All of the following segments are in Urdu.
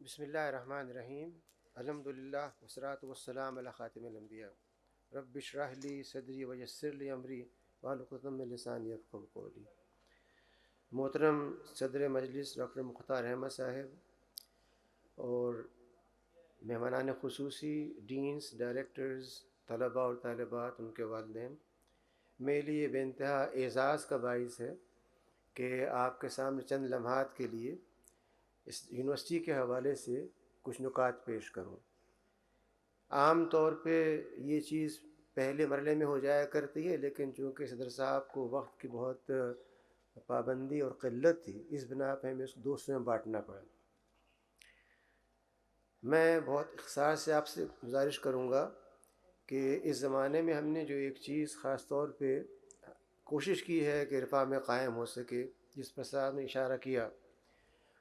بسم اللہ الرحمن الرحیم. الحمدللہ والصلاۃ والسلام علی خاتم الانبیاء. رب اشرح لی صدری ویسر لی امری واحلل عقدۃ من لسانی یفقہوا قولی. محترم صدر مجلس ڈاکٹر مختار احمد صاحب اور مہمانان خصوصی، ڈینس، ڈائریکٹرز، طلباء اور طالبات، ان کے والدین، میرے لیے بے انتہا اعزاز کا باعث ہے کہ آپ کے سامنے چند لمحات کے لیے اس یونیورسٹی کے حوالے سے کچھ نکات پیش کروں. عام طور پہ یہ چیز پہلے مرحلے میں ہو جایا کرتی ہے، لیکن چونکہ صدر صاحب کو وقت کی بہت پابندی اور قلت تھی، اس بنا پہ ہمیں اس کو دوسروں میں بانٹنا پڑا. میں بہت اختصار سے آپ سے گزارش کروں گا کہ اس زمانے میں ہم نے جو ایک چیز خاص طور پہ کوشش کی ہے کہ رفاہ میں قائم ہو سکے، جس پر صاحب نے اشارہ کیا،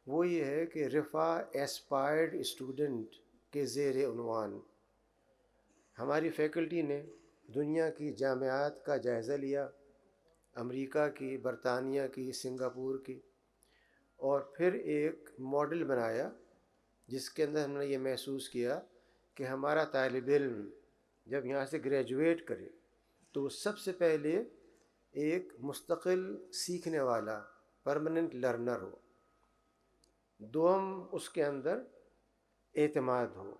وہ یہ ہے کہ رفاہ ایسپائرڈ اسٹوڈنٹ کے زیر عنوان ہماری فیکلٹی نے دنیا کی جامعات کا جائزہ لیا، امریکہ کی، برطانیہ کی، سنگاپور کی، اور پھر ایک ماڈل بنایا جس کے اندر ہم نے یہ محسوس کیا کہ ہمارا طالب علم جب یہاں سے گریجویٹ کرے تو سب سے پہلے ایک مستقل سیکھنے والا پرماننٹ لرنر ہو، دوم اس کے اندر اعتماد ہو،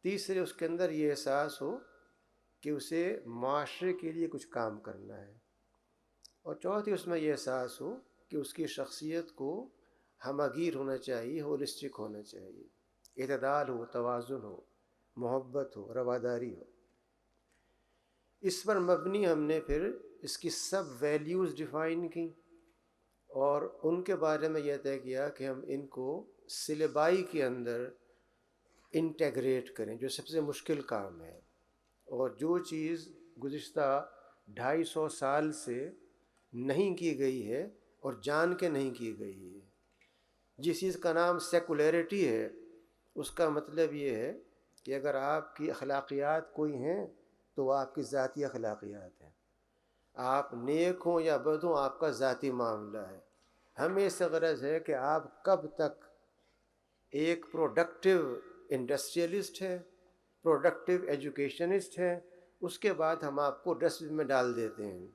تیسرے اس کے اندر یہ احساس ہو کہ اسے معاشرے کے لیے کچھ کام کرنا ہے، اور چوتھی اس میں یہ احساس ہو کہ اس کی شخصیت کو ہمہ گیر ہونا چاہیے، ہولسٹک ہونا چاہیے، اعتدال ہو، توازن ہو، محبت ہو، رواداری ہو. اس پر مبنی ہم نے پھر اس کی سب ویلیوز ڈیفائن کی اور ان کے بارے میں یہ طے کیا کہ ہم ان کو سلیبائی کے اندر انٹیگریٹ کریں، جو سب سے مشکل کام ہے، اور جو چیز گزشتہ 250 سال سے نہیں کی گئی ہے اور جان کے نہیں کی گئی ہے. جس چیز کا نام سیکولیرٹی ہے، اس کا مطلب یہ ہے کہ اگر آپ کی اخلاقیات کوئی ہیں تو وہ آپ کی ذاتی اخلاقیات ہیں، آپ نیک ہوں یا بد ہوں آپ کا ذاتی معاملہ ہے. ہمیں اس سے غرض ہے کہ آپ کب تک ایک پروڈکٹیو انڈسٹریلسٹ ہے، پروڈکٹیو ایجوکیشنسٹ ہے، اس کے بعد ہم آپ کو ڈسٹ بن میں ڈال دیتے ہیں.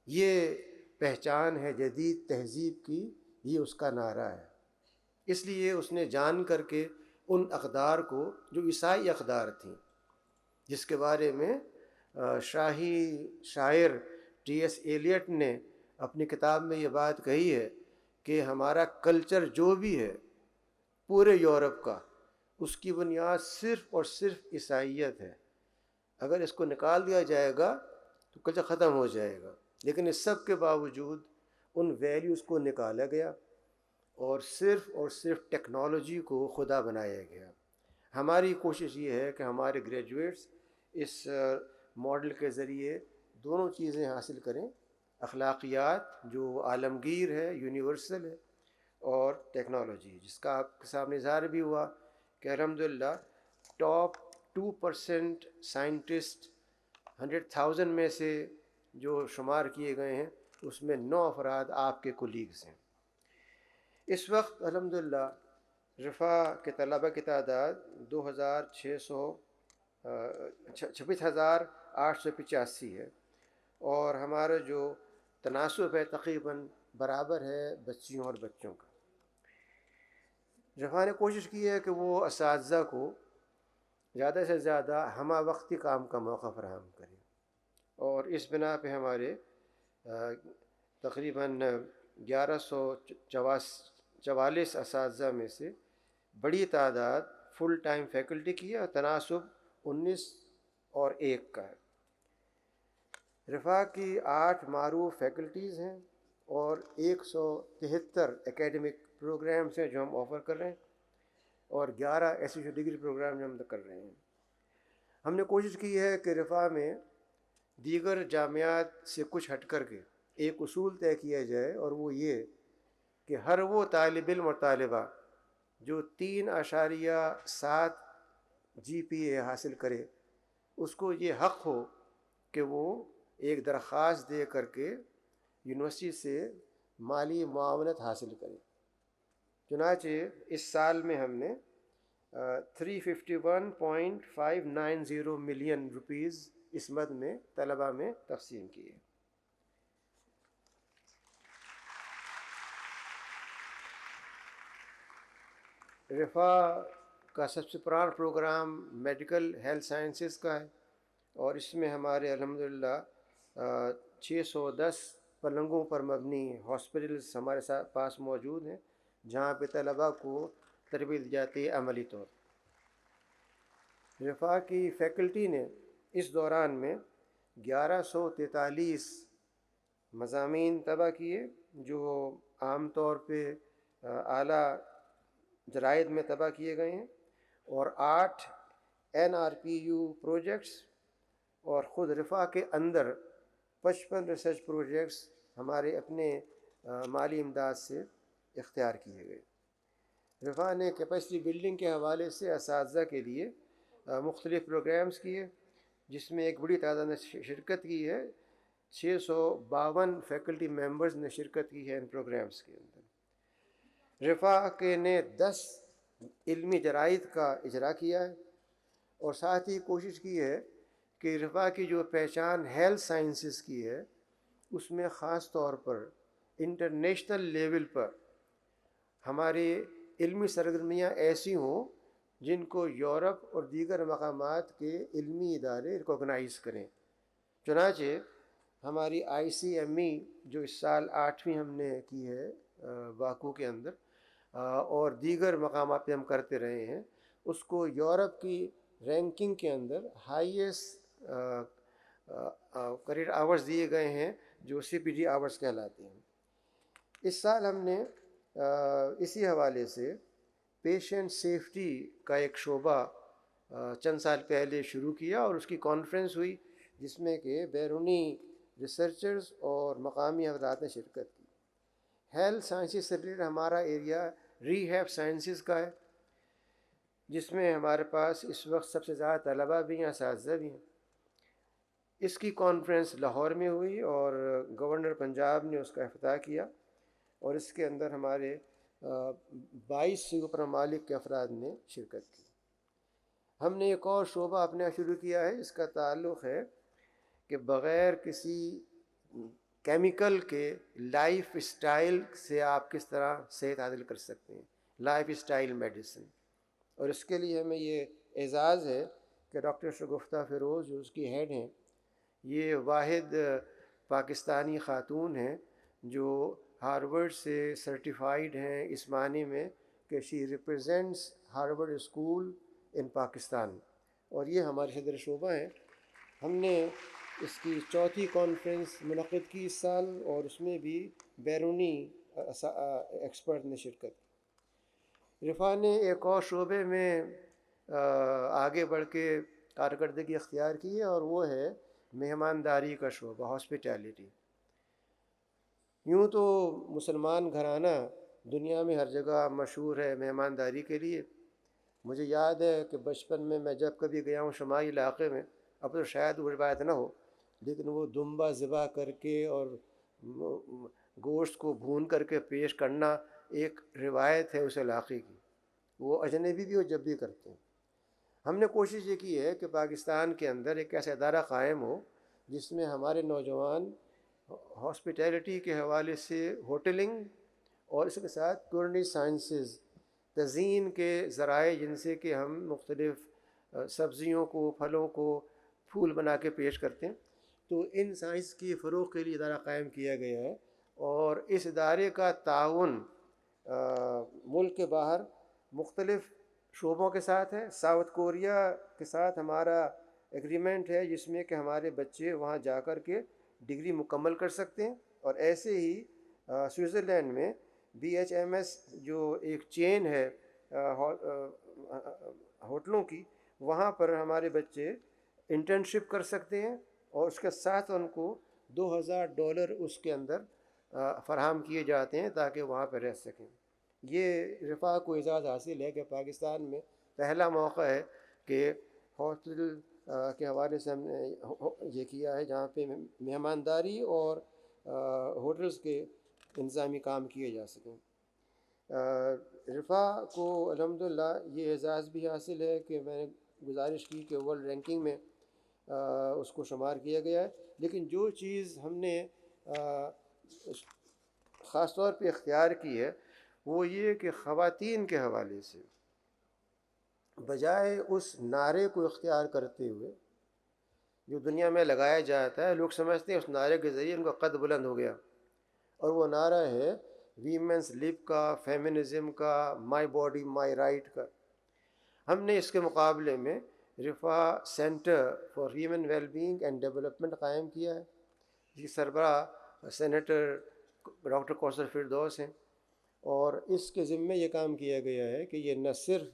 یہ پہچان ہے جدید تہذیب کی، یہ اس کا نعرہ ہے. اس لیے اس نے جان کر کے ان اقدار کو جو عیسائی اقدار تھیں، جس کے بارے میں شاہی شاعر ٹی ایس ایلیٹ نے اپنی کتاب میں یہ بات کہی ہے کہ ہمارا کلچر جو بھی ہے پورے یورپ کا، اس کی بنیاد صرف اور صرف عیسائیت ہے. اگر اس کو نکال دیا جائے گا تو کلچر ختم ہو جائے گا، لیکن اس سب کے باوجود ان ویلیوز کو نکالا گیا اور صرف ٹیکنالوجی کو خدا بنایا گیا. ہماری کوشش یہ ہے کہ ہمارے گریجویٹس اس ماڈل کے ذریعے دونوں چیزیں حاصل کریں، اخلاقیات جو عالمگیر ہے، یونیورسل ہے، اور ٹیکنالوجی جس کا آپ کے سامنے اظہار بھی ہوا کہ الحمدللہ ٹاپ 2% سائنٹسٹ 100,000 میں سے جو شمار کیے گئے ہیں اس میں 9 افراد آپ کے کولیگز ہیں. اس وقت الحمدللہ رفاہ کے طلبہ کی تعداد 26,885 ہے، اور ہمارا جو تناسب ہے تقریباً برابر ہے بچیوں اور بچوں کا. رفاہ نے کوشش کی ہے کہ وہ اساتذہ کو زیادہ سے زیادہ ہمہ وقتی کام کا موقع فراہم کرے، اور اس بنا پہ ہمارے تقریباً 1144 اساتذہ میں سے بڑی تعداد فل ٹائم فیکلٹی کی ہے، اور تناسب 19 اور 1 کا ہے. رفاہ کی 8 معروف فیکلٹیز ہیں اور 173 اکیڈمک پروگرامز ہیں جو ہم آفر کر رہے ہیں، اور 11 ایسوسیٹ ڈگری پروگرام جو ہم کر رہے ہیں. ہم نے کوشش کی ہے کہ رفاہ میں دیگر جامعات سے کچھ ہٹ کر کے ایک اصول طے کیا جائے، اور وہ یہ کہ ہر وہ طالب علم اور طالبہ جو 3.7 GPA حاصل کرے، اس کو یہ حق ہو کہ وہ ایک درخواست دے کر کے یونیورسٹی سے مالی معاونت حاصل کرے. چنانچہ اس سال میں ہم نے 351.590 ملین روپیز اس مد میں طلباء میں تقسیم کیے۔ رفا کا سب سے پرانا پروگرام میڈیکل ہیلتھ سائنسز کا ہے، اور اس میں ہمارے الحمدللہ 610 پلنگوں پر مبنی ہاسپٹلس ہمارے پاس موجود ہیں، جہاں پہ طلباء کو تربیت دی جاتی ہے عملی طور پر۔ رفا کی فیکلٹی نے اس دوران میں 1143 مضامین طبع کیے، جو عام طور پہ اعلیٰ جرائد میں طبع کیے گئے ہیں، اور 8 NRPU پروجیکٹس، اور خود رفا کے اندر 55 ریسرچ پروجیکٹس ہمارے اپنے مالی امداد سے اختیار کیے گئے۔ رفا نے کیپیسٹی بلڈنگ کے حوالے سے اساتذہ کے لیے مختلف پروگرامز کیے، جس میں ایک بڑی تعداد نے شرکت کی ہے۔ 652 فیکلٹی ممبرز نے شرکت کی ہے ان پروگرامز کے اندر۔ رفا کے نے 10 علمی جرائد کا اجرا کیا ہے، اور ساتھ ہی کوشش کی ہے کہ رفا کی جو پہچان ہیلتھ سائنسز کی ہے، اس میں خاص طور پر انٹرنیشنل لیول پر ہماری علمی سرگرمیاں ایسی ہوں جن کو یورپ اور دیگر مقامات کے علمی ادارے ریکوگنائز کریں۔ چنانچہ ہماری ICME جو اس سال 8ویں ہم نے کی ہے باکو کے اندر، اور دیگر مقامات پہ ہم کرتے رہے ہیں، اس کو یورپ کی رینکنگ کے اندر ہائیسٹ کریڈٹ آورز دیے گئے ہیں، جو CPD آورز کہلاتے ہیں۔ اس سال ہم نے اسی حوالے سے پیشنٹ سیفٹی کا ایک شعبہ چند سال پہلے شروع کیا، اور اس کی کانفرنس ہوئی، جس میں کہ بیرونی ریسرچرز اور مقامی حضرات نے شرکت کی۔ ہیلتھ سائنسز سے ریلیٹڈ ہمارا ایریا ری ہیب سائنسز کا ہے، جس میں ہمارے پاس اس وقت سب سے زیادہ طلباء بھی ہیں، اساتذہ بھی ہیں۔ اس کی کانفرنس لاہور میں ہوئی، اور گورنر پنجاب نے اس کا افتتاح کیا، اور اس کے اندر ہمارے 22 سے اوپر ممالک کے افراد نے شرکت کی۔ ہم نے ایک اور شعبہ اپنا شروع کیا ہے، اس کا تعلق ہے کہ بغیر کسی کیمیکل کے لائف اسٹائل سے آپ کس طرح صحت حاصل کر سکتے ہیں، لائف اسٹائل میڈیسن۔ اور اس کے لیے ہمیں یہ اعزاز ہے کہ ڈاکٹر شگفتہ فیروز جو اس کی ہیڈ ہیں، یہ واحد پاکستانی خاتون ہیں جو ہارورڈ سے سرٹیفائیڈ ہیں، اس معنی میں کہ she represents Harvard school in Pakistan, اور یہ ہمارے صدر شعبہ ہیں۔ ہم نے اس کی 4تھی کانفرنس منعقد کی اس سال، اور اس میں بھی بیرونی ایکسپرٹ نے شرکت کی۔ رفا نے ایک اور شعبے میں آگے بڑھ کے کارکردگی اختیار کی ہے، اور وہ ہے مہمانداری کا شعبہ، ہاسپٹیلٹی۔ یوں تو مسلمان گھرانہ دنیا میں ہر جگہ مشہور ہے مہمانداری کے لیے۔ مجھے یاد ہے کہ بچپن میں جب کبھی گیا ہوں شمالی علاقے میں، اب تو شاید وہ روایت نہ ہو، لیکن وہ دمبا ذبح کر کے اور گوشت کو بھون کر کے پیش کرنا ایک روایت ہے اس علاقے کی، وہ اجنبی بھی ہو جب بھی کرتے ہیں۔ ہم نے کوشش یہ کی ہے کہ پاکستان کے اندر ایک ایسا ادارہ قائم ہو جس میں ہمارے نوجوان ہاسپٹیلٹی کے حوالے سے ہوٹلنگ، اور اس کے ساتھ کولنری سائنسز، تزئین کے ذرائع جن سے کہ ہم مختلف سبزیوں کو، پھلوں کو پھول بنا کے پیش کرتے ہیں، تو ان سائنس کی فروغ کے لیے ادارہ قائم کیا گیا ہے۔ اور اس ادارے کا تعاون ملک کے باہر مختلف شعبوں کے ساتھ ہے۔ ساؤتھ کوریا کے ساتھ ہمارا ایگریمنٹ ہے، جس میں کہ ہمارے بچے وہاں جا کر کے ڈگری مکمل کر سکتے ہیں، اور ایسے ہی سوئٹزرلینڈ میں BHMS جو ایک چین ہے ہوٹلوں کی، وہاں پر ہمارے بچے انٹرنشپ کر سکتے ہیں، اور اس کے ساتھ ان کو $2000 اس کے اندر فراہم کیے جاتے ہیں تاکہ وہاں پہ رہ سکیں۔ یہ رفا کو اعزاز حاصل ہے کہ پاکستان میں پہلا موقع ہے کہ ہاسٹل کے حوالے سے ہم نے یہ کیا ہے جہاں پہ مہمانداری اور ہوٹلز کے انتظامی کام کیے جا سکیں۔ رفا کو الحمدللہ یہ اعزاز بھی حاصل ہے کہ میں نے گزارش کی کہ ورلڈ رینکنگ میں اس کو شمار کیا گیا ہے، لیکن جو چیز ہم نے خاص طور پہ اختیار کی ہے وہ یہ کہ خواتین کے حوالے سے بجائے اس نعرے کو اختیار کرتے ہوئے جو دنیا میں لگایا جاتا ہے، لوگ سمجھتے ہیں اس نعرے کے ذریعے ان کا قد بلند ہو گیا، اور وہ نعرہ ہے ویمنس لب کا، فیمنزم کا، مائی باڈی مائی رائٹ کا۔ ہم نے اس کے مقابلے میں Riphah centre for human well being and development قائم کیا ہے، جس کی سربراہ سینیٹر ڈاکٹر کوثر فردوس ہیں، اور اس کے ذمے یہ کام کیا گیا ہے کہ یہ نہ صرف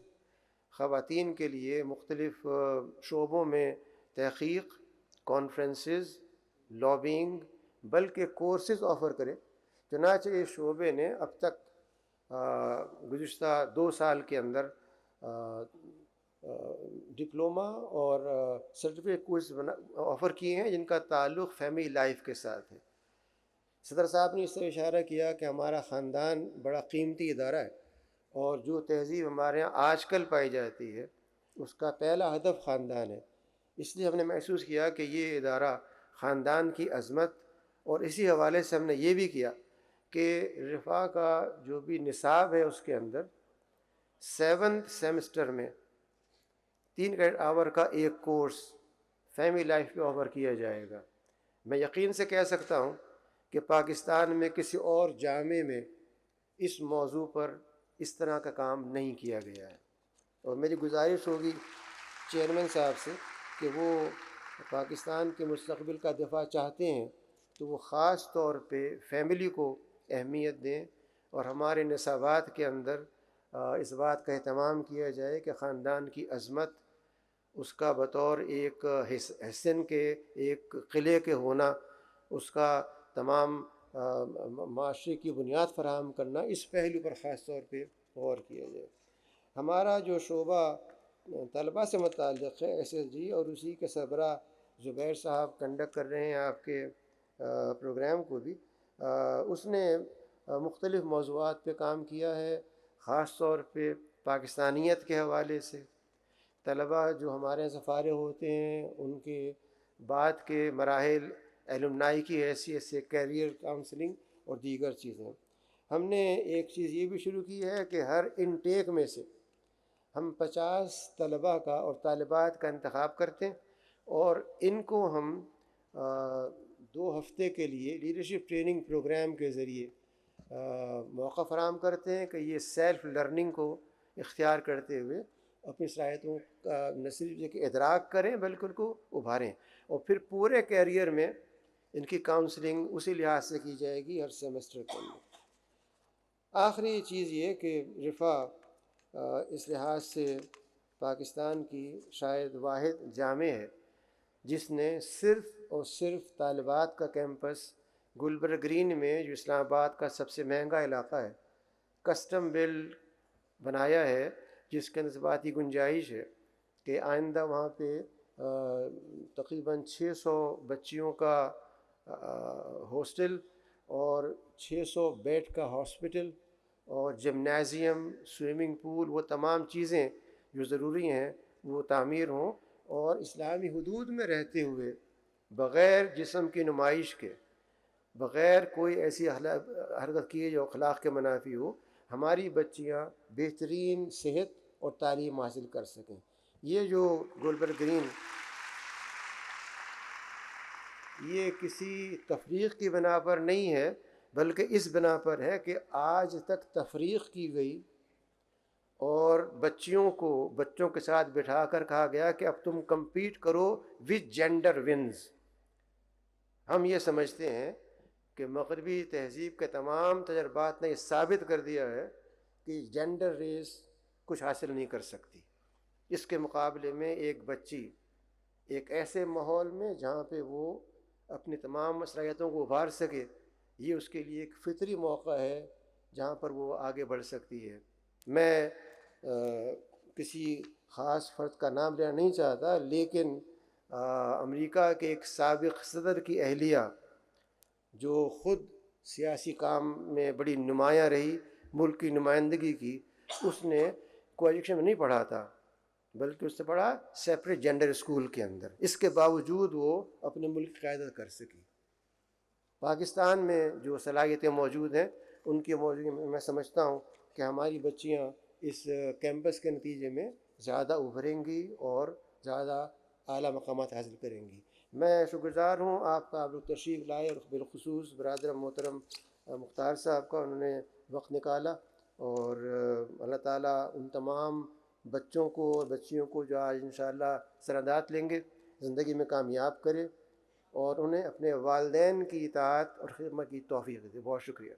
خواتین کے لیے مختلف شعبوں میں تحقیق، کانفرنسز، لابینگ، بلکہ کورسز آفر کرے۔ چنانچہ اس شعبے نے اب تک گزشتہ 2 سال کے اندر ڈپلوما اور سرٹیفکیٹ کورس آفر کیے ہیں جن کا تعلق فیملی لائف کے ساتھ ہے۔ صدر صاحب نے اس سے اشارہ کیا کہ ہمارا خاندان بڑا قیمتی ادارہ ہے، اور جو تہذیب ہمارے یہاں آج کل پائی جاتی ہے اس کا پہلا ہدف خاندان ہے۔ اس لیے ہم نے محسوس کیا کہ یہ ادارہ خاندان کی عظمت، اور اسی حوالے سے ہم نے یہ بھی کیا کہ رفا کا جو بھی نصاب ہے اس کے اندر 7 سیمسٹر میں 3 کریڈٹ آور کا ایک کورس فیملی لائف پہ آفر کیا جائے گا۔ میں یقین سے کہہ سکتا ہوں کہ پاکستان میں کسی اور جامعے میں اس موضوع پر اس طرح کا کام نہیں کیا گیا ہے، اور میری گزارش ہوگی چیئرمین صاحب سے کہ وہ پاکستان کے مستقبل کا دفاع چاہتے ہیں تو وہ خاص طور پہ فیملی کو اہمیت دیں، اور ہمارے نصابات کے اندر اس بات کا اہتمام کیا جائے کہ خاندان کی عظمت، اس کا بطور ایک حسن کے، ایک قلعے کے ہونا، اس کا تمام معاشرے کی بنیاد فراہم کرنا، اس پہلو پر خاص طور پہ غور کیا جائے۔ ہمارا جو شعبہ طلباء سے متعلق ہے ایس ایس جی، اور اسی کے سربراہ زبیر صاحب کنڈکٹ کر رہے ہیں آپ کے پروگرام کو بھی، اس نے مختلف موضوعات پہ کام کیا ہے، خاص طور پہ پاکستانیت کے حوالے سے۔ طلباء جو ہمارے یہاں سے فارغ ہوتے ہیں ان کے بعد کے مراحل، ایلومنائی کی حیثیت سے کیریئر کاؤنسلنگ اور دیگر چیزیں۔ ہم نے ایک چیز یہ بھی شروع کی ہے کہ ہر انٹیک میں سے ہم 50 طلباء کا اور طالبات کا انتخاب کرتے ہیں، اور ان کو ہم 2 ہفتے کے لیے لیڈرشپ ٹریننگ پروگرام کے ذریعے موقع فراہم کرتے ہیں کہ یہ سیلف لرننگ کو اختیار کرتے ہوئے اپنی صلاحیتوں کا نہ صرف کہ ادراک کریں بلکہ ان کو ابھاریں، اور پھر پورے کیریئر میں ان کی کاؤنسلنگ اسی لحاظ سے کی جائے گی ہر سیمسٹر کے اندر۔ آخری چیز یہ کہ رفا اس لحاظ سے پاکستان کی شاید واحد جامعہ ہے جس نے صرف اور صرف طالبات کا کیمپس گلبرگ گرین میں، جو اسلام آباد کا سب سے مہنگا علاقہ ہے، کسٹم بلڈ بنایا ہے، جس کے اندر ذاتی گنجائش ہے کہ آئندہ وہاں پہ تقریباً 600 بچیوں کا ہاسٹل اور 600 بیڈ کا ہاسپٹل اور جمنازیم، سوئمنگ پول، وہ تمام چیزیں جو ضروری ہیں وہ تعمیر ہوں، اور اسلامی حدود میں رہتے ہوئے بغیر جسم کی نمائش کے، بغیر کوئی ایسی حرکت کیے جو اخلاق کے منافی ہو، ہماری بچیاں بہترین صحت اور تعلیم حاصل کر سکیں۔ یہ جو گلبرگ گرین، یہ کسی تفریق کی بنا پر نہیں ہے، بلکہ اس بنا پر ہے کہ آج تک تفریق کی گئی، اور بچوں کے ساتھ بٹھا کر کہا گیا کہ اب تم کمپیٹ کرو وچ جینڈر ونز۔ ہم یہ سمجھتے ہیں کہ مغربی تہذیب کے تمام تجربات نے یہ ثابت کر دیا ہے کہ جینڈر ریس کچھ حاصل نہیں کر سکتی۔ اس کے مقابلے میں ایک بچی ایک ایسے ماحول میں جہاں پہ وہ اپنی تمام صلاحیتوں کو ابھار سکے، یہ اس کے لیے ایک فطری موقع ہے جہاں پر وہ آگے بڑھ سکتی ہے۔ میں کسی خاص فرد کا نام لینا نہیں چاہتا، لیکن امریکہ کے ایک سابق صدر کی اہلیہ جو خود سیاسی کام میں بڑی نمایاں رہی، ملک کی نمائندگی کی، اس نے کو ایجوکیشن میں نہیں پڑھا تھا، بلکہ اس نے پڑھا سیپریٹ جینڈر اسکول کے اندر، اس کے باوجود وہ اپنے ملک کی قیادت کر سکی۔ پاکستان میں جو صلاحیتیں موجود ہیں ان کی موجودگی میں میں سمجھتا ہوں کہ ہماری بچیاں اس کیمپس کے نتیجے میں زیادہ ابھریں گی اور زیادہ اعلیٰ مقامات حاصل کریں گی۔ میں شکر گزار ہوں آپ کا، آپ لوگ تشریف لائے، اور بالخصوص برادر محترم مختار صاحب کا، انہوں نے وقت نکالا، اور اللہ تعالیٰ ان تمام بچوں کو اور بچیوں کو جو آج انشاءاللہ سرحدات لیں گے زندگی میں کامیاب کرے، اور انہیں اپنے والدین کی اطاعت اور خدمت کی توفیق دے۔ بہت شکریہ۔